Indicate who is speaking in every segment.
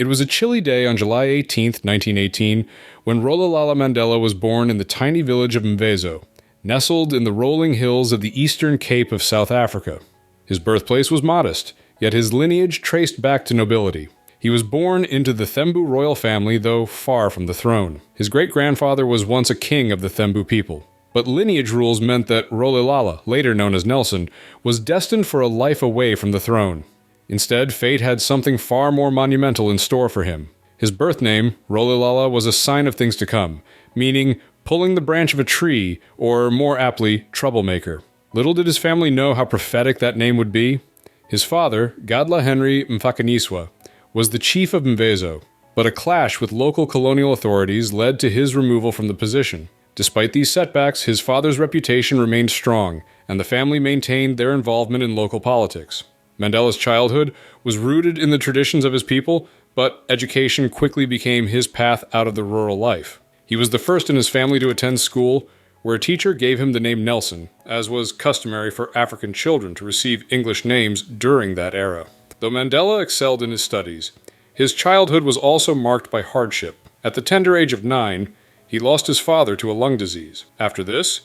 Speaker 1: It was a chilly day on July 18, 1918, when Rolihlahla Mandela was born in the tiny village of Mvezo, nestled in the rolling hills of the eastern Cape of South Africa. His birthplace was modest, yet his lineage traced back to nobility. He was born into the Thembu royal family, though far from the throne. His great-grandfather was once a king of the Thembu people. But lineage rules meant that Rolihlahla, later known as Nelson, was destined for a life away from the throne. Instead, fate had something far more monumental in store for him. His birth name, Rolihlahla, was a sign of things to come, meaning pulling the branch of a tree, or more aptly, troublemaker. Little did his family know how prophetic that name would be. His father, Gadla Henry Mfakaniswa, was the chief of Mvezo, but a clash with local colonial authorities led to his removal from the position. Despite these setbacks, his father's reputation remained strong, and the family maintained their involvement in local politics. Mandela's childhood was rooted in the traditions of his people, but education quickly became his path out of the rural life. He was the first in his family to attend school, where a teacher gave him the name Nelson, as was customary for African children to receive English names during that era. Though Mandela excelled in his studies, his childhood was also marked by hardship. At the tender age of 9, he lost his father to a lung disease. After this,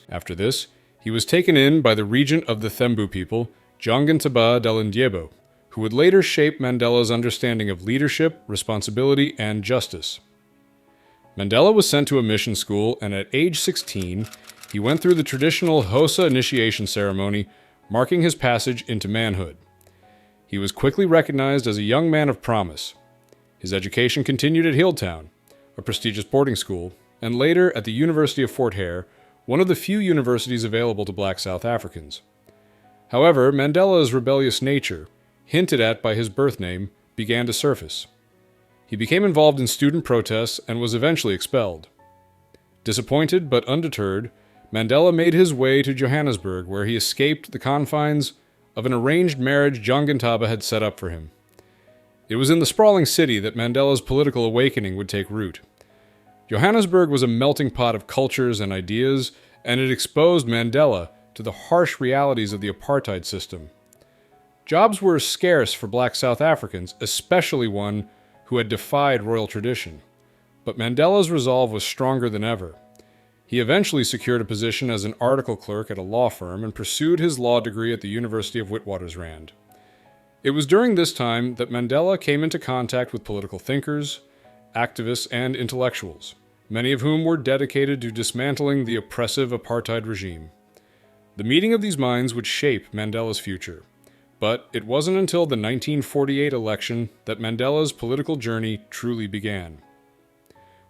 Speaker 1: he was taken in by the regent of the Thembu people, Jongintaba Dalindyebo, who would later shape Mandela's understanding of leadership, responsibility, and justice. Mandela was sent to a mission school, and at age 16, he went through the traditional Xhosa initiation ceremony, marking his passage into manhood. He was quickly recognized as a young man of promise. His education continued at Hilltown, a prestigious boarding school, and later at the University of Fort Hare, one of the few universities available to black South Africans. However, Mandela's rebellious nature, hinted at by his birth name, began to surface. He became involved in student protests and was eventually expelled. Disappointed but undeterred, Mandela made his way to Johannesburg, where he escaped the confines of an arranged marriage Jongintaba had set up for him. It was in the sprawling city that Mandela's political awakening would take root. Johannesburg was a melting pot of cultures and ideas, and it exposed Mandela to the harsh realities of the apartheid system. Jobs were scarce for black South Africans, especially one who had defied royal tradition. But Mandela's resolve was stronger than ever. He eventually secured a position as an article clerk at a law firm and pursued his law degree at the University of Witwatersrand. It was during this time that Mandela came into contact with political thinkers, activists, and intellectuals, many of whom were dedicated to dismantling the oppressive apartheid regime. The meeting of these minds would shape Mandela's future, but it wasn't until the 1948 election that Mandela's political journey truly began.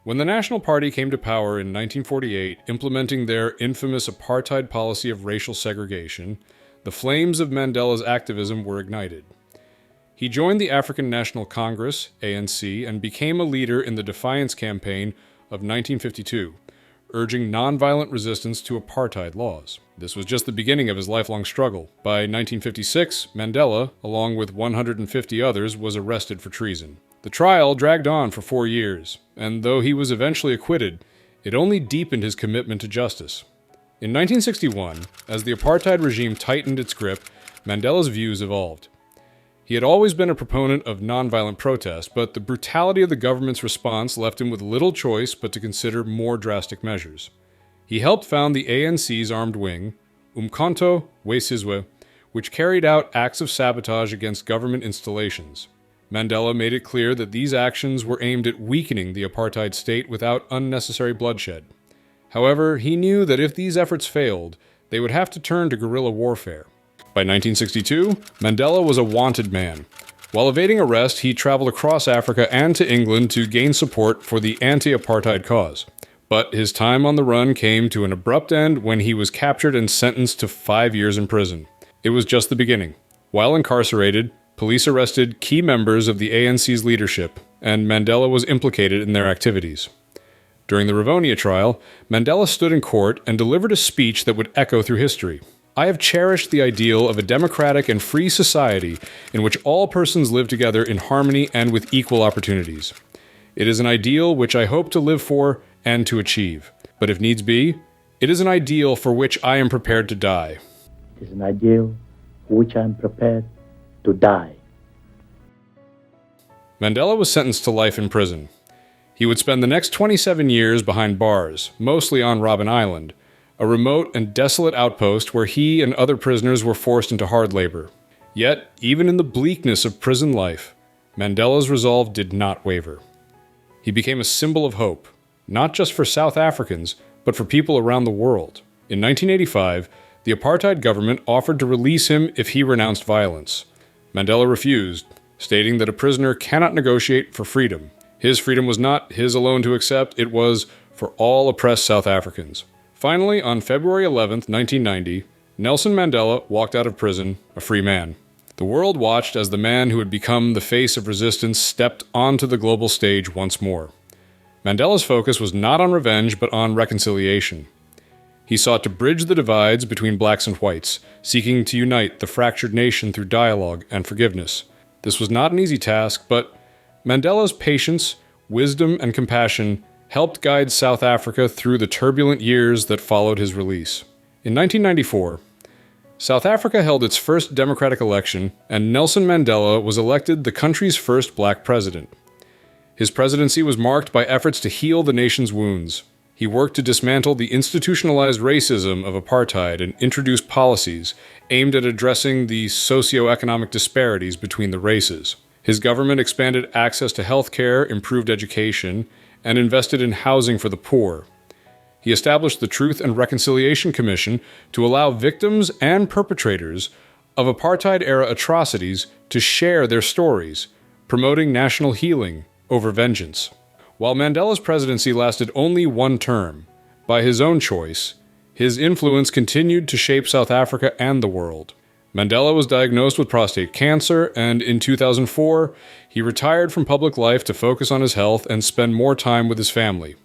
Speaker 1: When the National Party came to power in 1948, implementing their infamous apartheid policy of racial segregation, the flames of Mandela's activism were ignited. He joined the African National Congress, ANC, and became a leader in the Defiance Campaign of 1952, urging nonviolent resistance to apartheid laws. This was just the beginning of his lifelong struggle. By 1956, Mandela, along with 150 others, was arrested for treason. The trial dragged on for 4 years, and though he was eventually acquitted, it only deepened his commitment to justice. In 1961, as the apartheid regime tightened its grip, Mandela's views evolved. He had always been a proponent of nonviolent protest, but the brutality of the government's response left him with little choice but to consider more drastic measures. He helped found the ANC's armed wing, Umkhonto we Sizwe, which carried out acts of sabotage against government installations. Mandela made it clear that these actions were aimed at weakening the apartheid state without unnecessary bloodshed. However, he knew that if these efforts failed, they would have to turn to guerrilla warfare. By 1962, Mandela was a wanted man. While evading arrest, he traveled across Africa and to England to gain support for the anti-apartheid cause. But his time on the run came to an abrupt end when he was captured and sentenced to 5 years in prison. It was just the beginning. While incarcerated, police arrested key members of the ANC's leadership, and Mandela was implicated in their activities. During the Rivonia trial, Mandela stood in court and delivered a speech that would echo through history. I have cherished the ideal of a democratic and free society in which all persons live together in harmony and with equal opportunities. It is an ideal which I hope to live for and to achieve. But if needs be, it is an ideal for which I am prepared to die.
Speaker 2: It is an ideal for which I am prepared to die.
Speaker 1: Mandela was sentenced to life in prison. He would spend the next 27 years behind bars, mostly on Robben Island, a remote and desolate outpost where he and other prisoners were forced into hard labor. Yet, even in the bleakness of prison life, Mandela's resolve did not waver. He became a symbol of hope, not just for South Africans, but for people around the world. In 1985, the apartheid government offered to release him if he renounced violence. Mandela refused, stating that a prisoner cannot negotiate for freedom. His freedom was not his alone to accept, it was for all oppressed South Africans. Finally, on February 11, 1990, Nelson Mandela walked out of prison, a free man. The world watched as the man who had become the face of resistance stepped onto the global stage once more. Mandela's focus was not on revenge, but on reconciliation. He sought to bridge the divides between blacks and whites, seeking to unite the fractured nation through dialogue and forgiveness. This was not an easy task, but Mandela's patience, wisdom, and compassion helped guide South Africa through the turbulent years that followed his release. In 1994, South Africa held its first democratic election, and Nelson Mandela was elected the country's first black president. His presidency was marked by efforts to heal the nation's wounds. He worked to dismantle the institutionalized racism of apartheid and introduce policies aimed at addressing the socioeconomic disparities between the races. His government expanded access to health care, improved education, and invested in housing for the poor. He established the Truth and Reconciliation Commission to allow victims and perpetrators of apartheid-era atrocities to share their stories, promoting national healing over vengeance. While Mandela's presidency lasted only one term, by his own choice, his influence continued to shape South Africa and the world. Mandela was diagnosed with prostate cancer, and in 2004, he retired from public life to focus on his health and spend more time with his family.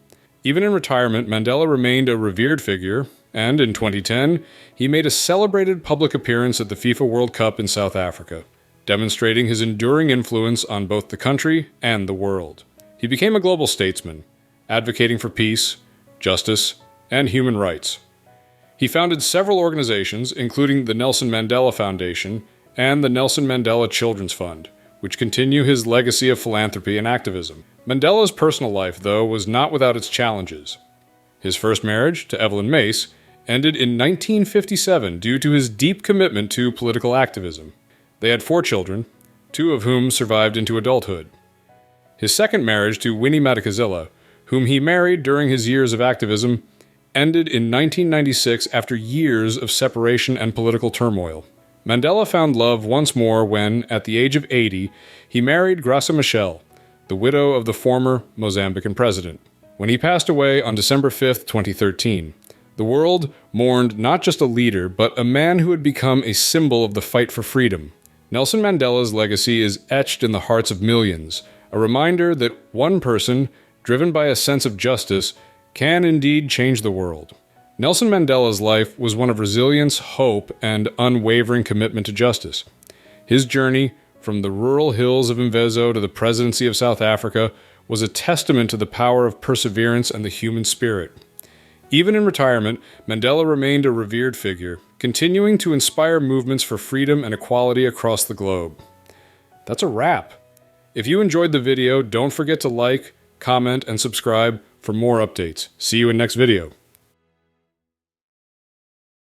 Speaker 1: Even in retirement, Mandela remained a revered figure, and in 2010, he made a celebrated public appearance at the FIFA World Cup in South Africa, demonstrating his enduring influence on both the country and the world. He became a global statesman, advocating for peace, justice, and human rights. He founded several organizations, including the Nelson Mandela Foundation and the Nelson Mandela Children's Fund, which continue his legacy of philanthropy and activism. Mandela's personal life, though, was not without its challenges. His first marriage, to Evelyn Mace, ended in 1957 due to his deep commitment to political activism. They had 4 children, 2 of whom survived into adulthood. His second marriage to Winnie Madikizela, whom he married during his years of activism, ended in 1996 after years of separation and political turmoil. Mandela found love once more when, at the age of 80, he married Graça Machel, the widow of the former Mozambican president. When he passed away on December 5, 2013, the world mourned not just a leader, but a man who had become a symbol of the fight for freedom. Nelson Mandela's legacy is etched in the hearts of millions, a reminder that one person, driven by a sense of justice, can indeed change the world. Nelson Mandela's life was one of resilience, hope, and unwavering commitment to justice. His journey, from the rural hills of Mvezo to the presidency of South Africa, was a testament to the power of perseverance and the human spirit. Even in retirement, Mandela remained a revered figure, continuing to inspire movements for freedom and equality across the globe. That's a wrap. If you enjoyed the video, don't forget to like, comment, and subscribe for more updates. See you in next video.